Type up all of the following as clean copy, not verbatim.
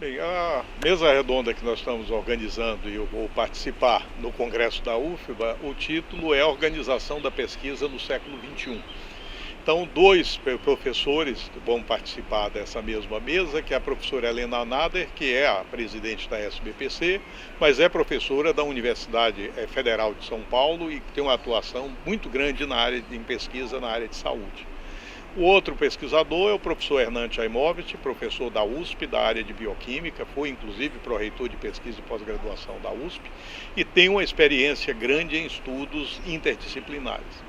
Bem, a mesa redonda que nós estamos organizando e eu vou participar no Congresso da UFBA, o título é Organização da Pesquisa no Século XXI. Então, dois professores vão participar dessa mesma mesa, que é a professora Helena Nader, que é a presidente da SBPC, mas é professora da Universidade Federal de São Paulo e tem uma atuação muito grande em pesquisa na área de saúde. O outro pesquisador é o professor Hernan Chaimovich, professor da USP, da área de bioquímica, foi inclusive pró-reitor de pesquisa e pós-graduação da USP e tem uma experiência grande em estudos interdisciplinares.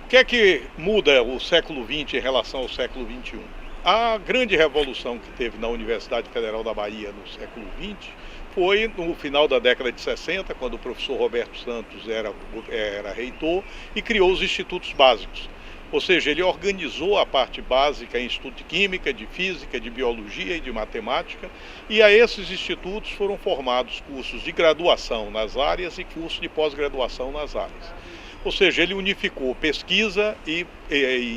O que é que muda o século XX em relação ao século XXI? A grande revolução que teve na Universidade Federal da Bahia no século XX foi no final da década de 60, quando o professor Roberto Santos era reitor e criou os institutos básicos. Ou seja, ele organizou a parte básica em estudo de química, de física, de biologia e de matemática, e a esses institutos foram formados cursos de graduação nas áreas e cursos de pós-graduação nas áreas. Ou seja, ele unificou pesquisa e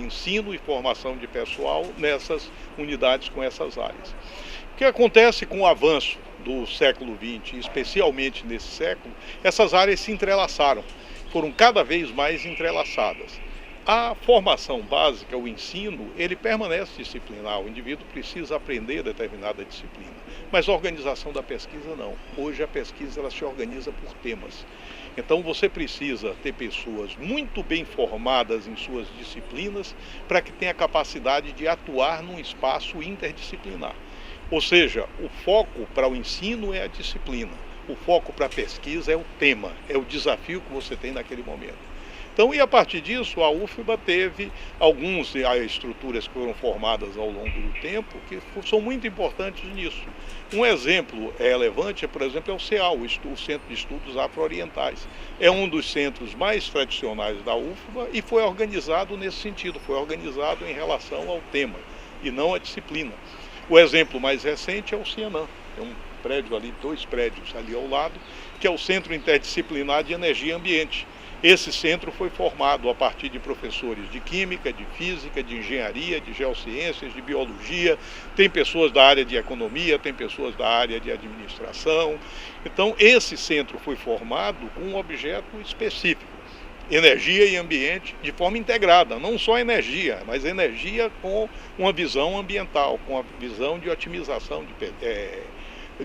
ensino e formação de pessoal nessas unidades com essas áreas. O que acontece com o avanço do século XX, especialmente nesse século, essas áreas se entrelaçaram, foram cada vez mais entrelaçadas. A formação básica, o ensino, ele permanece disciplinar, o indivíduo precisa aprender determinada disciplina, mas a organização da pesquisa não. Hoje a pesquisa ela se organiza por temas. Então você precisa ter pessoas muito bem formadas em suas disciplinas para que tenha capacidade de atuar num espaço interdisciplinar. Ou seja, o foco para o ensino é a disciplina, o foco para a pesquisa é o tema, é o desafio que você tem naquele momento. Então, e a partir disso, a UFBA teve algumas estruturas que foram formadas ao longo do tempo que são muito importantes nisso. Um exemplo relevante, por exemplo, é o CEAL, o Centro de Estudos Afro-Orientais. É um dos centros mais tradicionais da UFBA e foi organizado nesse sentido, foi organizado em relação ao tema e não à disciplina. O exemplo mais recente é o Cianam, é um prédio ali, dois prédios ali ao lado, que é o Centro Interdisciplinar de Energia e Ambiente. Esse centro foi formado a partir de professores de química, de física, de engenharia, de geociências, de biologia, tem pessoas da área de economia, tem pessoas da área de administração. Então, esse centro foi formado com um objeto específico, energia e ambiente, de forma integrada, não só energia, mas energia com uma visão ambiental, com a visão de otimização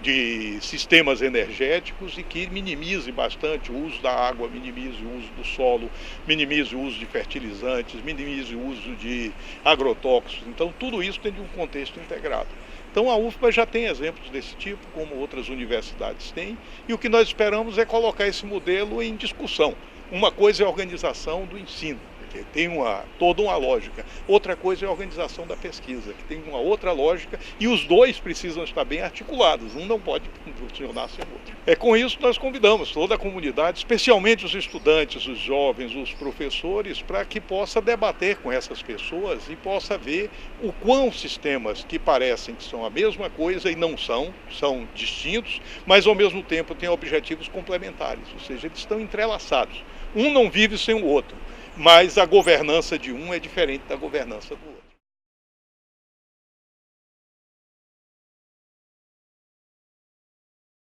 de sistemas energéticos e que minimize bastante o uso da água, minimize o uso do solo, minimize o uso de fertilizantes, minimize o uso de agrotóxicos. Então, tudo isso dentro de um contexto integrado. Então, a UFBA já tem exemplos desse tipo, como outras universidades têm, e o que nós esperamos é colocar esse modelo em discussão. Uma coisa é a organização do ensino, que tem toda uma lógica. Outra coisa é a organização da pesquisa, que tem uma outra lógica, e os dois precisam estar bem articulados, um não pode funcionar sem o outro. É com isso que nós convidamos toda a comunidade, especialmente os estudantes, os jovens, os professores, para que possa debater com essas pessoas e possa ver o quão sistemas que parecem que são a mesma coisa e não são distintos, mas ao mesmo tempo têm objetivos complementares, ou seja, eles estão entrelaçados. Um não vive sem o outro, mas a governança de um é diferente da governança do outro.